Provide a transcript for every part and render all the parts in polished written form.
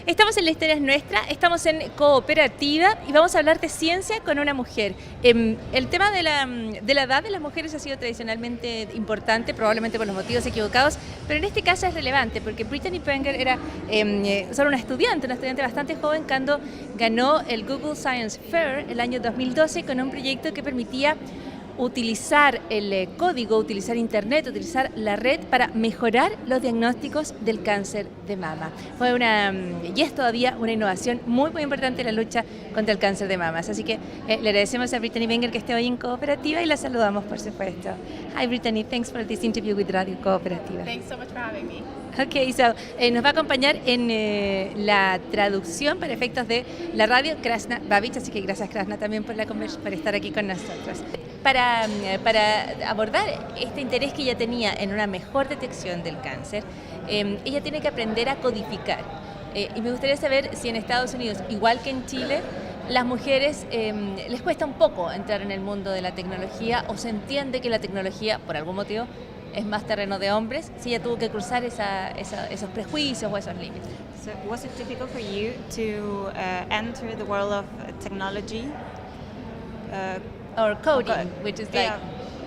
Estamos en la Historia es Nuestra, estamos en Cooperativa y vamos a hablar de ciencia con una mujer. El tema de la edad de las mujeres ha sido tradicionalmente importante, probablemente por los motivos equivocados, pero en este caso es relevante porque Brittany Wenger era solo una estudiante bastante joven cuando ganó el Google Science Fair el año 2012 con un proyecto que permitía utilizar el código, utilizar internet, utilizar la red para mejorar los diagnósticos del cáncer de mama. Fue y es todavía una innovación muy importante en la lucha contra el cáncer de mamas. Así que le agradecemos a Brittany Wenger que esté hoy en Cooperativa y la saludamos, por supuesto. Hi Brittany, thanks for this interview with Radio Cooperativa. Thanks so much for having me. Ok, so, nos va a acompañar en la traducción para efectos de la radio Krasna Babich, así que gracias Krasna también por estar aquí con nosotros. Para abordar este interés que ella tenía en una mejor detección del cáncer, ella tiene que aprender a codificar. Y me gustaría saber si en Estados Unidos, igual que en Chile, las mujeres les cuesta un poco entrar en el mundo de la tecnología o se entiende que la tecnología, por algún motivo, es más terreno de hombres, si ella tuvo que cruzar esos prejuicios o esos límites. So was it difficult for you to enter the world of technology? Or coding, Okay. which is Yeah.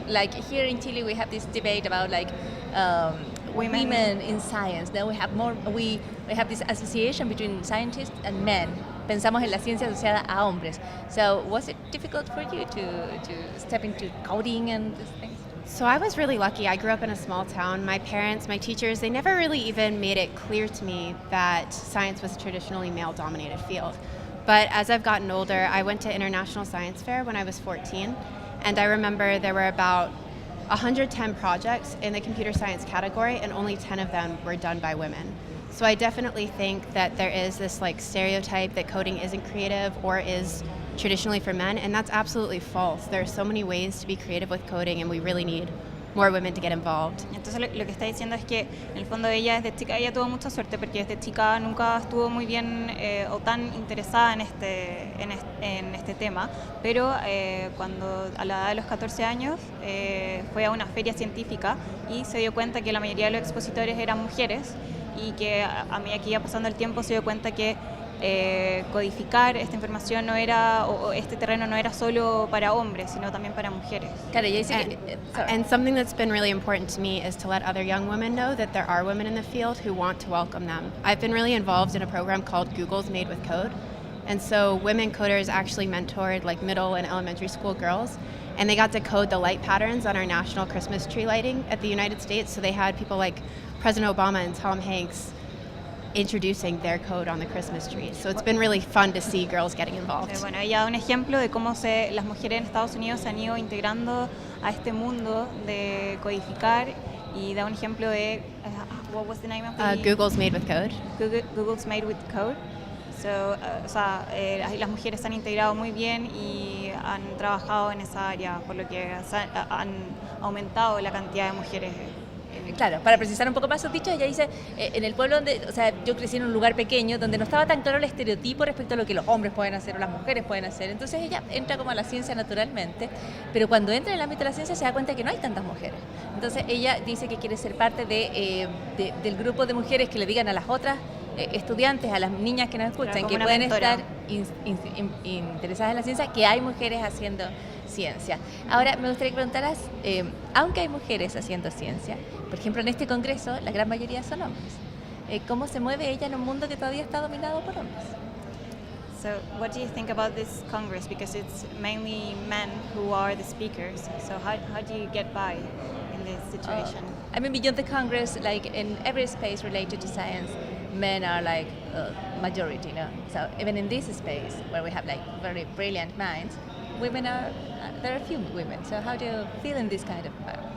like here in Chile we have this debate about women in science. Now we have this association between scientists and men. Pensamos en la ciencia asociada a hombres. So was it difficult for you to step into coding and these things? So I was really lucky. I grew up in a small town. My parents, my teachers, they never really even made it clear to me that science was a traditionally male-dominated field. But as I've gotten older, I went to International Science Fair when I was 14, and I remember there were about 110 projects in the computer science category, and only 10 of them were done by women. So I definitely think that there is this stereotype that coding isn't creative or is traditionally for men, and that's absolutely false. There are so many ways to be creative with coding, and we really need more women to get involved. Entonces lo que está diciendo es que en el fondo ella desde chica, ella tuvo mucha suerte porque desde chica nunca estuvo muy bien o tan interesada en este tema, pero cuando a la edad de los 14 años fue a una feria científica y se dio cuenta que la mayoría de los expositores eran mujeres y que a medida que iba pasando el tiempo se dio cuenta que codificar esta información no era, o este terreno no era solo para hombres, sino también para mujeres. Claro, ella dice And something that's been really important to me is to let other young women know that there are women in the field who want to welcome them. I've been really involved in a program called Google's Made with Code. And so women coders actually mentored middle and elementary school girls. And they got to code the light patterns on our national Christmas tree lighting at the United States. So they had people like President Obama and Tom Hanks introducing their code on the Christmas tree. So it's been really fun to see girls getting involved. Bueno, ella da un ejemplo de cómo las mujeres en Estados Unidos se han ido integrando a este mundo de codificar y da un ejemplo de what was the name of the Google's Made with Code. Google's Made with Code. So, las mujeres se han integrado muy bien y han trabajado en esa área, por lo que han aumentado la cantidad de mujeres. Claro, para precisar un poco más sus dichos, ella dice, en el pueblo donde, yo crecí en un lugar pequeño donde no estaba tan claro el estereotipo respecto a lo que los hombres pueden hacer o las mujeres pueden hacer. Entonces ella entra como a la ciencia naturalmente, pero cuando entra en el ámbito de la ciencia se da cuenta que no hay tantas mujeres. Entonces ella dice que quiere ser parte del grupo de mujeres que le digan a las otras estudiantes, a las niñas que nos escuchan, que pueden estar interesadas en la ciencia, que hay mujeres haciendo ciencia. Ahora, me gustaría que preguntaras, aunque hay mujeres haciendo ciencia, por ejemplo, en este congreso, la gran mayoría son hombres. ¿Cómo se mueve ella en un mundo que todavía está dominado por hombres? So, what do you think about this Congress? Because it's mainly men who are the speakers. So, how do you get by in this situation? I mean, beyond the Congress, in every space related to science, men are majority, no? So even in this space where we have very brilliant minds, there are few women. So how do you feel in this kind of environment?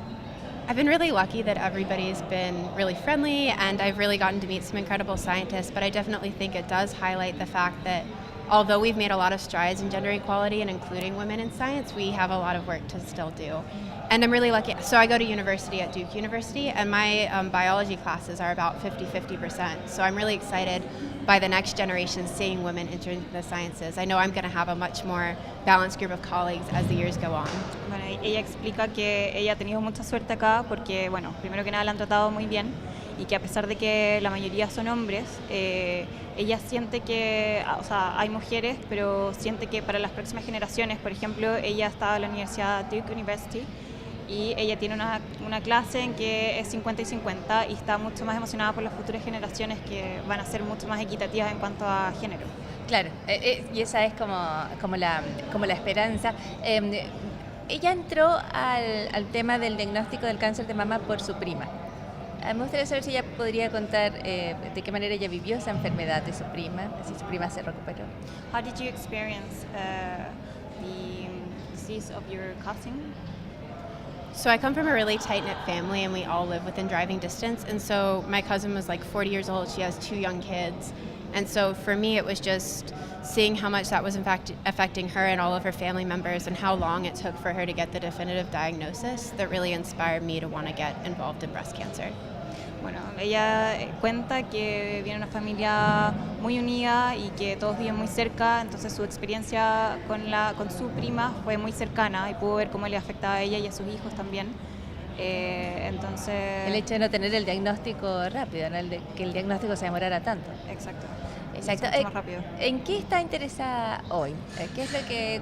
I've been really lucky that everybody's been really friendly, and I've really gotten to meet some incredible scientists, but I definitely think it does highlight the fact that although we've made a lot of strides in gender equality and including women in science, we have a lot of work to still do. And I'm really lucky. So I go to university at Duke University, and my biology classes are about 50-50%. So I'm really excited by the next generation seeing women enter into the sciences. I know I'm going to have a much more balanced group of colleagues as the years go on. Bueno, ella explica que ella ha tenido mucha suerte acá porque, bueno, primero que nada la han tratado muy bien y que a pesar de que la mayoría son hombres, ella siente que, o sea, hay mujeres, pero siente que para las próximas generaciones, por ejemplo, ella está en la Universidad Duke University y ella tiene una clase en que es 50 y 50 y está mucho más emocionada por las futuras generaciones que van a ser mucho más equitativas en cuanto a género. Claro, y esa es como la esperanza. Ella entró al tema del diagnóstico del cáncer de mama por su prima. Me gustaría saber si ella podría contar de qué manera ella vivió esa enfermedad de su prima, si su prima se recuperó. How did you experience the disease of your cousin? So I come from a really tight-knit family, and we all live within driving distance. And so my cousin was like 40 years old. She has 2 young kids. And so for me, it was just seeing how much that was in fact affecting her and all of her family members, and how long it took for her to get the definitive diagnosis, that really inspired me to want to get involved in breast cancer. Bueno, ella cuenta que viene de una familia muy unida y que todos viven muy cerca, entonces su experiencia con su prima fue muy cercana y pudo ver cómo le afectaba a ella y a sus hijos también. Entonces... El hecho de no tener el diagnóstico rápido, ¿no? Que el diagnóstico se demorara tanto. Exacto. Exacto. Mucho más rápido. ¿En qué está interesada hoy?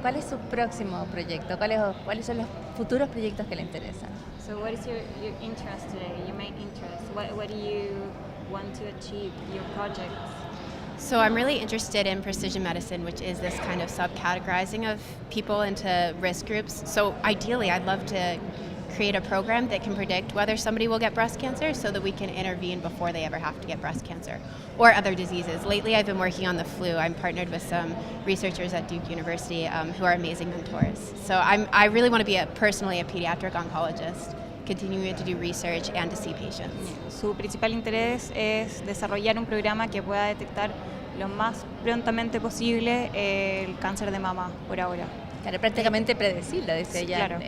¿Cuál es su próximo proyecto? ¿Cuáles son los futuros proyectos que le interesan? So what is your interest today, your main interest? What do you want to achieve, your projects? So I'm really interested in precision medicine, which is this kind of subcategorizing of people into risk groups. So ideally, I'd love to create a program that can predict whether somebody will get breast cancer so that we can intervene before they ever have to get breast cancer or other diseases. Lately, I've been working on the flu. I'm partnered with some researchers at Duke University who are amazing mentors. So I really want to be personally a pediatric oncologist, continuing to do research and to see patients. Su principal interés es desarrollar un programa que pueda detectar lo más prontamente posible el cáncer de mama por ahora. Claro, prácticamente predecible, decía Sí, ella. claro.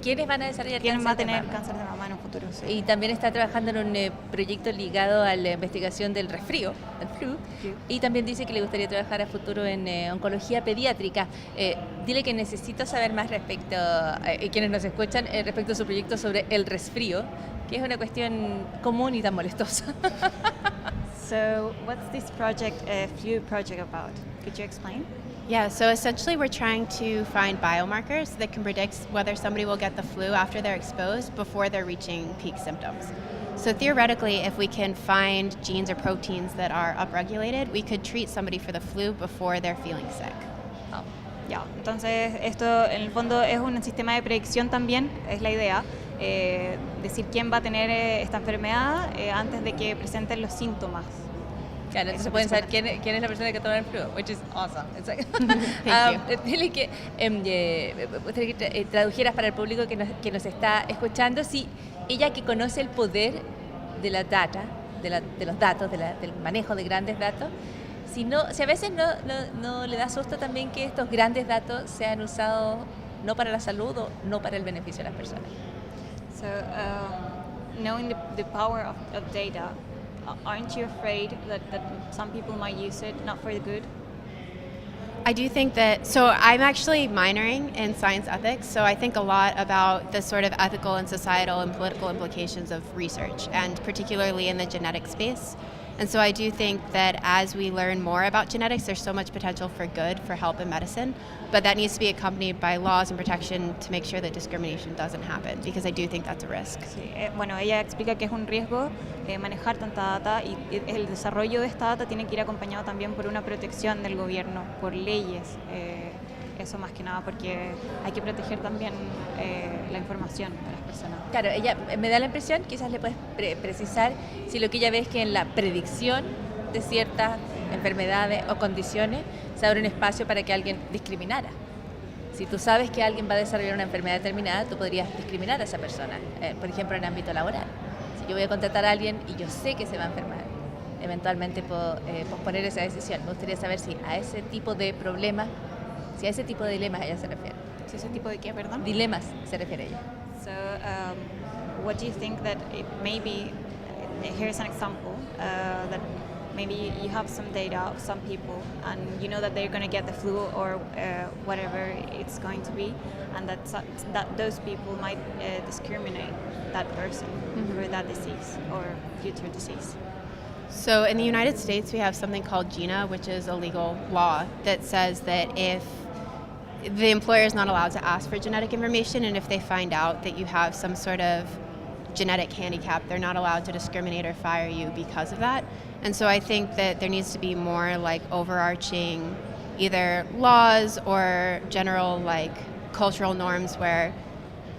¿Quiénes van a desarrollar ¿Quién va a tener mama? cáncer de mama en un futuro? Sí. Y también está trabajando en un proyecto ligado a la investigación del resfrío, del flu, Sí. y también dice que le gustaría trabajar a futuro en oncología pediátrica. Dile que necesito saber más respecto, quienes nos escuchan, respecto a su proyecto sobre el resfrío, que es una cuestión común y tan molestosa. So, what's this project, flu project about? Could you explain? Yeah, so essentially we're trying to find biomarkers that can predict whether somebody will get the flu after they're exposed before they're reaching peak symptoms. So theoretically, if we can find genes or proteins that are upregulated, we could treat somebody for the flu before they're feeling sick. Oh. Ya, entonces esto en el fondo es un sistema de predicción también, es la idea, decir quién va a tener esta enfermedad antes de que presenten los síntomas. Claro, entonces pueden saber quién es la persona que toma el flu, which is awesome. It's like, dile que tradujeras para el público que nos está escuchando, si ella que conoce el poder de la data, de los datos, del manejo de grandes datos, si a veces no le da susto también que estos grandes datos sean usados no para la salud o no para el beneficio de las personas. So, knowing the power of data, aren't you afraid that some people might use it not for the good? I do think that, so I'm actually minoring in science ethics, so I think a lot about the sort of ethical and societal and political implications of research, and particularly in the genetic space. And so I do think that as we learn more about genetics, there's so much potential for good, for help in medicine, but that needs to be accompanied by laws and protection to make sure that discrimination doesn't happen, because I do think that's a risk. Sí, bueno, ella explica que es un riesgo manejar tanta data y el desarrollo de esta data tiene que ir acompañado también por una protección del gobierno, por leyes, eso más que nada, porque hay que proteger también la información de las personas. Claro, ella me da la impresión, quizás le puedes precisar, si lo que ella ve es que en la predicción de ciertas enfermedades o condiciones se abre un espacio para que alguien discriminara. Si tú sabes que alguien va a desarrollar una enfermedad determinada, tú podrías discriminar a esa persona, por ejemplo en el ámbito laboral. Si yo voy a contratar a alguien y yo sé que se va a enfermar, eventualmente puedo posponer esa decisión. Me gustaría saber si a ese tipo de problemas, si a ese tipo de dilemas ella se refiere. ¿Sí, ese tipo de qué, perdón? Dilemas se refiere ella. So, what do you think that maybe, here's an example, that maybe you have some data of some people and you know that they're going to get the flu or whatever it's going to be, and that those people might discriminate that person for that disease or future disease. So in the United States, we have something called GINA, which is a legal law that says that if the employer is not allowed to ask for genetic information, and if they find out that you have some sort of genetic handicap, they're not allowed to discriminate or fire you because of that. And so I think that there needs to be more like overarching either laws or general like cultural norms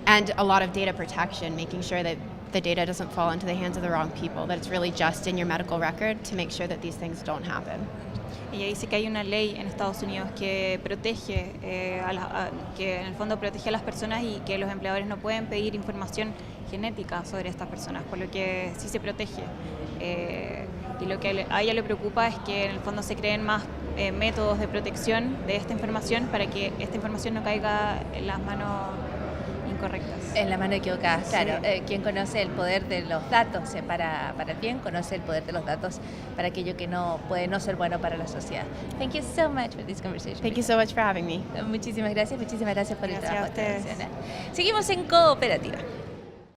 and a lot of data protection, making sure that the data doesn't fall into the hands of the wrong people, that it's really just in your medical record to make sure that these things don't happen. Ella dice que hay una ley en Estados Unidos que protege, que en el fondo protege a las personas y que los empleadores no pueden pedir información genética sobre estas personas, por lo que sí se protege. Y lo que a ella le preocupa es que en el fondo se creen más métodos de protección de esta información para que esta información no caiga en las manos incorrectas. En la mano equivocada, Sí. claro. Quien conoce el poder de los datos para el bien, conoce el poder de los datos para aquello que no puede no ser bueno para la sociedad. Thank you so much for this conversation. Thank you so much for having me. Muchísimas gracias por el Gracias trabajo a ustedes. internacional. Seguimos en Cooperativa.